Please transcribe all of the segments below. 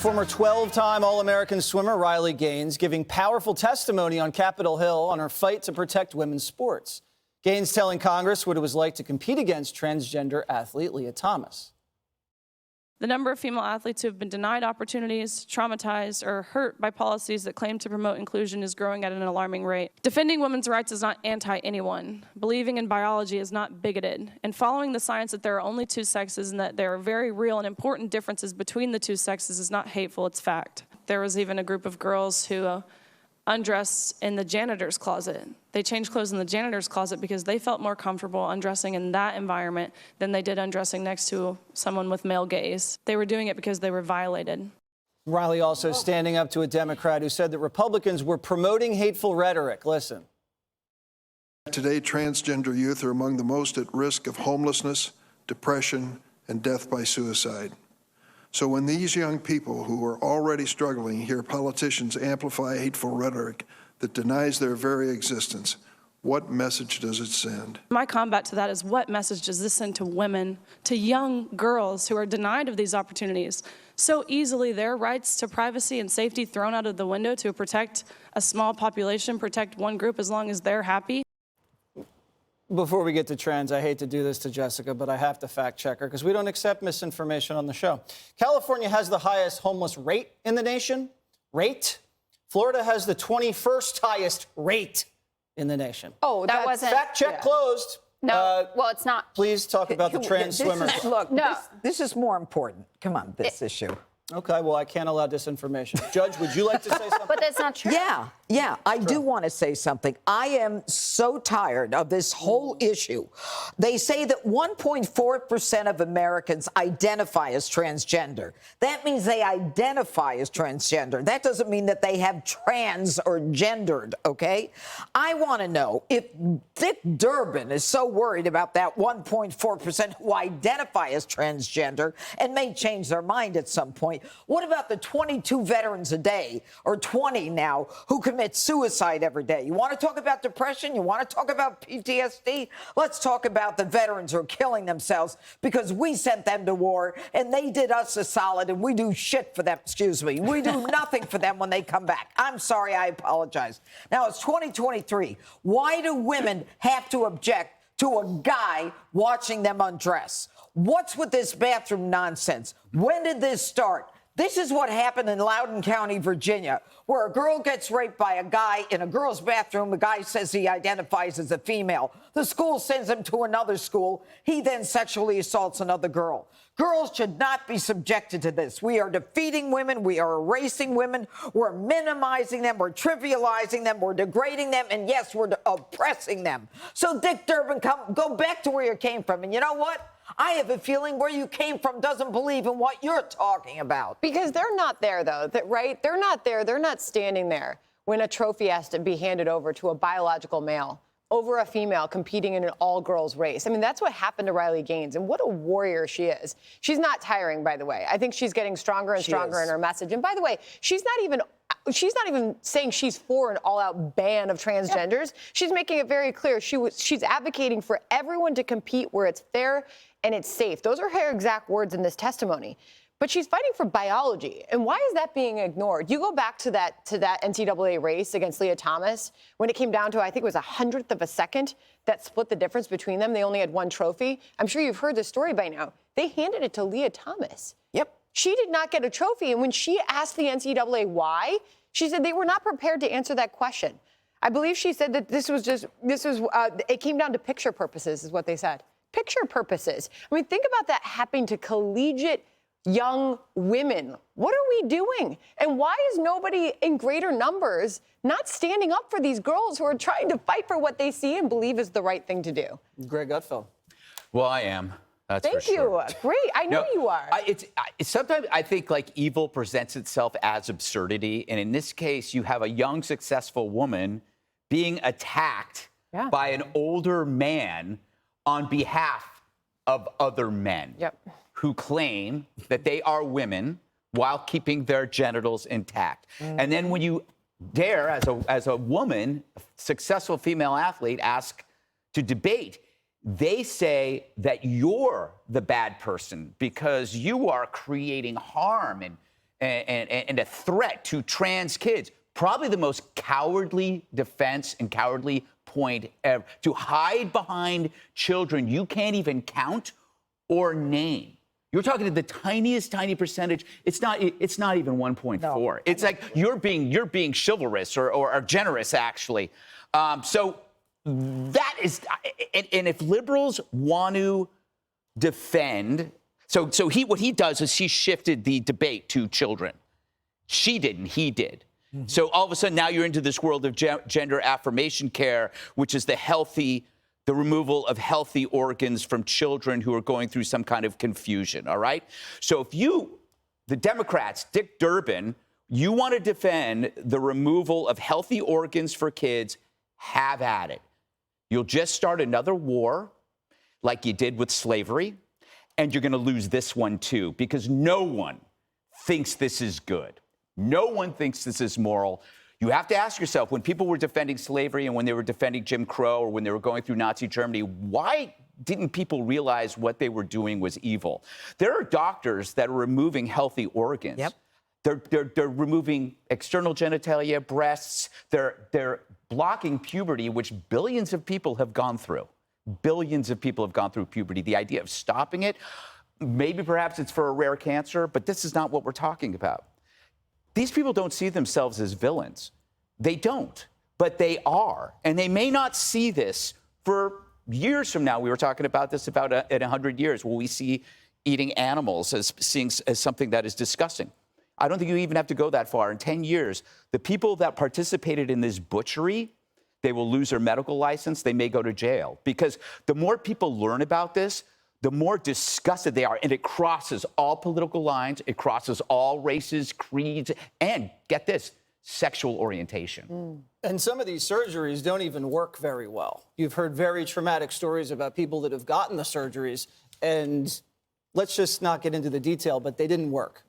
Former 12-time All-American swimmer Riley Gaines giving powerful testimony on Capitol Hill on her fight to protect women's sports. Gaines telling Congress what it was like to compete against transgender athlete Leah Thomas. The number of female athletes who have been denied opportunities, traumatized, or hurt by policies that claim to promote inclusion is growing at an alarming rate. Defending women's rights is not anti-anyone. Believing in biology is not bigoted. And following the science that there are only two sexes and that there are very real and important differences between the two sexes is not hateful, it's fact. There was even a group of girls who undressed in the janitor's closet. They changed clothes in the janitor's closet because they felt more comfortable undressing in that environment than they did undressing next to someone with male gaze. They were doing it because they were violated. Riley also standing up to a Democrat who said that Republicans were promoting hateful rhetoric. Listen. Today, transgender youth are among the most at risk of homelessness, depression, and death by suicide. So when these young people who are already struggling hear politicians amplify hateful rhetoric that denies their very existence, what message does it send? My combat to that is, what message does this send to women, to young girls who are denied of these opportunities? So easily their rights to privacy and safety thrown out of the window to protect a small population, protect one group as long as they're happy. Before we get to trans, I hate to do this to Jessica, but I have to fact check her because we don't accept misinformation on the show. California has the highest homeless rate in the nation. Rate. Florida has the 21st highest rate in the nation. Oh, that wasn't... Fact check closed. No, well, it's not. Please talk about the trans swimmers. Look, no. This is more important. Come on, this issue. Okay, well, I can't allow disinformation. Judge, would you like to say something? But that's not true. Yeah, I do want to say something. I am so tired of this whole issue. They say that 1.4% of Americans identify as transgender. That means they identify as transgender. That doesn't mean that they have trans or gendered, okay? I want to know if Dick Durbin is so worried about that 1.4% who identify as transgender and may change their mind at some point. What about the 22 veterans a day, or 20 now, who commit suicide every day? You want to talk about depression? You want to talk about PTSD? Let's talk about the veterans who are killing themselves because we sent them to war and they did us a solid and we do shit for them. Excuse me. We do nothing for them when they come back. I'm sorry. I apologize. Now it's 2023. Why do women have to object to a guy watching them undress? What's with this bathroom nonsense? When did this start? This is what happened in Loudoun County, Virginia, where a girl gets raped by a guy in a girl's bathroom. The guy says he identifies as a female. The school sends him to another school. He then sexually assaults another girl. Girls should not be subjected to this. We are defeating women. We are erasing women. We're minimizing them. We're trivializing them. We're degrading them. And yes, we're oppressing them. So Dick Durbin, go back to where you came from. And you know what? I have a feeling where you came from doesn't believe in what you're talking about. Because they're not there, though, right? They're not there. They're not standing there when a trophy has to be handed over to a biological male over a female competing in an all-girls race. I mean, that's what happened to Riley Gaines, and what a warrior she is. She's not tiring, by the way. I think she's getting stronger and stronger in her message. And by the way, she's not even saying she's for an all-out ban of transgenders. Yeah. She's making it very clear. She's advocating for everyone to compete where it's fair and it's safe. Those are her exact words in this testimony. But she's fighting for biology. And why is that being ignored? You go back to that NCAA race against Leah Thomas, when it came down to, I think it was 100th of a second that split the difference between them. They only had one trophy. I'm sure you've heard the story by now. They handed it to Leah Thomas. Yep. She did not get a trophy. And when she asked the NCAA why, she said they were not prepared to answer that question. I believe she said that it came down to picture purposes, is what they said. Picture purposes. I mean, think about that happening to collegiate young women. What are we doing? And why is nobody in greater numbers not standing up for these girls who are trying to fight for what they see and believe is the right thing to do? Greg Gutfeld. Well, I am. That's for Thank sure. you. Great. I know you are. Sometimes I think like evil presents itself as absurdity. And in this case, you have a young, successful woman being attacked by an older man on behalf of other men who claim that they are women while keeping their genitals intact. And then when you dare, as a woman, successful female athlete, ask to debate, they say that you're the bad person because you are creating harm and a threat to trans kids. Probably the most cowardly defense and cowardly point ever, to hide behind children you can't even count or name. You're talking to the tiny percentage. It's not even 1.4. No. It's like you're being chivalrous or generous, actually. So that is, and if liberals want to defend, so what he does is he shifted the debate to children. She didn't, he did. Mm-hmm. So all of a sudden now you're into this world of gender affirmation care, which is the removal of healthy organs from children who are going through some kind of confusion, all right? So if the Democrats, Dick Durbin, you want to defend the removal of healthy organs for kids, have at it. You'll just start another war like you did with slavery, and you're going to lose this one too, because no one thinks this is good. No one thinks this is moral. You have to ask yourself, when people were defending slavery and when they were defending Jim Crow or when they were going through Nazi Germany, why didn't people realize what they were doing was evil? There are doctors that are removing healthy organs. Yep. They're removing external genitalia, breasts. They're blocking puberty, which billions of people have gone through. Billions of people have gone through puberty. The idea of stopping it, maybe perhaps it's for a rare cancer, but this is not what we're talking about. These people don't see themselves as villains. They don't, but they are. And they may not see this for years from now. We were talking about this in 100 years. Will we see eating animals as something that is disgusting? I don't think you even have to go that far. In 10 years, the people that participated in this butchery, they will lose their medical license. They may go to jail. Because the more people learn about this, the more disgusted they are. And it crosses all political lines. It crosses all races, creeds, and get this, sexual orientation. Mm. And some of these surgeries don't even work very well. You've heard very traumatic stories about people that have gotten the surgeries, and let's just not get into the detail, but they didn't work.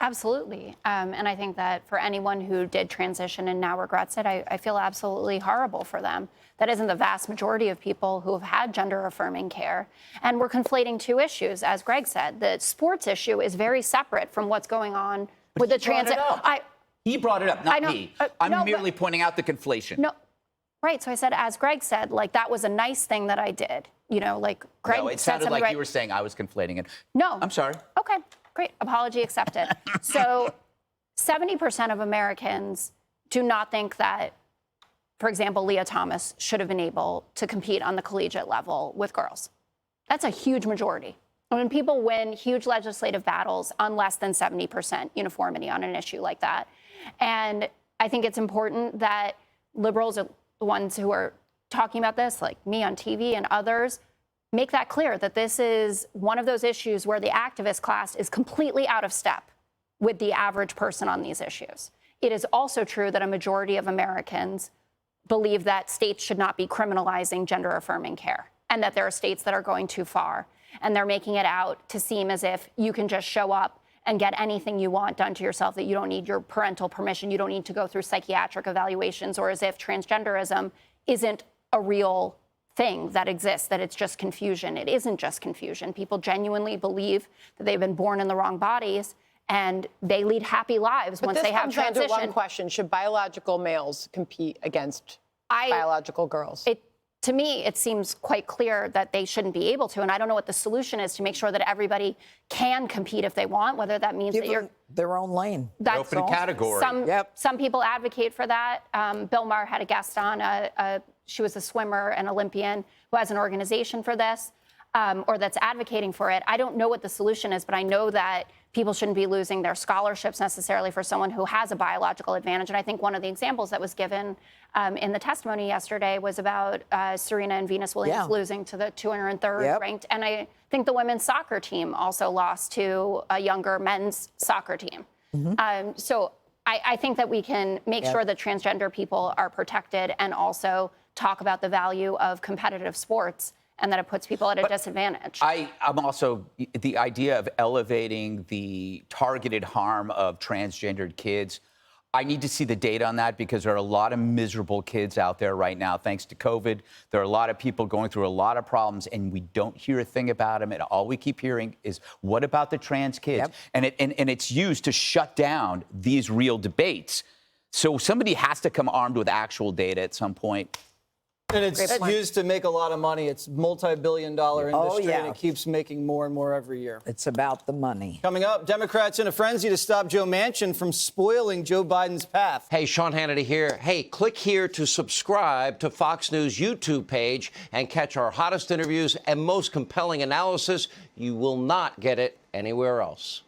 Absolutely. And I think that for anyone who did transition and now regrets it, I feel absolutely horrible for them. That isn't the vast majority of people who have had gender-affirming care. And we're conflating two issues, as Greg said. The sports issue is very separate from what's going on with the transit. He brought it up, not me. I'm merely pointing out the conflation. No, right. So I said, as Greg said, like, that was a nice thing that I did. You know, like, Greg No, it sounded like you were saying I was conflating it. No. I'm sorry. Okay. Great. Apology accepted. So 70% of Americans do not think that, for example, Leah Thomas should have been able to compete on the collegiate level with girls. That's a huge majority. When people win huge legislative battles on less than 70% uniformity on an issue like that. And I think it's important that liberals are the ones who are talking about this, like me on TV and others, make that clear that this is one of those issues where the activist class is completely out of step with the average person on these issues. It is also true that a majority of Americans believe that states should not be criminalizing gender-affirming care and that there are states that are going too far. And they're making it out to seem as if you can just show up and get anything you want done to yourself, that you don't need your parental permission, you don't need to go through psychiatric evaluations, or as if transgenderism isn't a real thing that exists, that it's just confusion. It isn't just confusion. People genuinely believe that they've been born in the wrong bodies and they lead happy lives once they have transition. This comes down to one question: should biological males compete against biological girls? To me, it seems quite clear that they shouldn't be able to, and I don't know what the solution is to make sure that everybody can compete if they want, whether that means that you're their own lane. That's open category. Some people advocate for that. Bill Maher had a guest on. She was a swimmer and Olympian who has an organization for this, or that's advocating for it. I don't know what the solution is, but I know that people shouldn't be losing their scholarships necessarily for someone who has a biological advantage. And I think one of the examples that was given in the testimony yesterday was about Serena and Venus Williams losing to the 203rd ranked. And I think the women's soccer team also lost to a younger men's soccer team. Mm-hmm. So I think that we can make sure that transgender people are protected and also talk about the value of competitive sports and that it puts people at a disadvantage. I'm also, the idea of elevating the targeted harm of transgendered kids, I need to see the data on that because there are a lot of miserable kids out there right now, thanks to COVID. There are a lot of people going through a lot of problems, and we don't hear a thing about them. And all we keep hearing is, what about the trans kids? Yep. And it's used to shut down these real debates. So somebody has to come armed with actual data at some point. And it's used to make a lot of money. It's multi-billion-dollar industry, and it keeps making more and more every year. It's about the money. Coming up, Democrats in a frenzy to stop Joe Manchin from spoiling Joe Biden's path. Hey, Sean Hannity here. Hey, click here to subscribe to Fox News YouTube page and catch our hottest interviews and most compelling analysis. You will not get it anywhere else.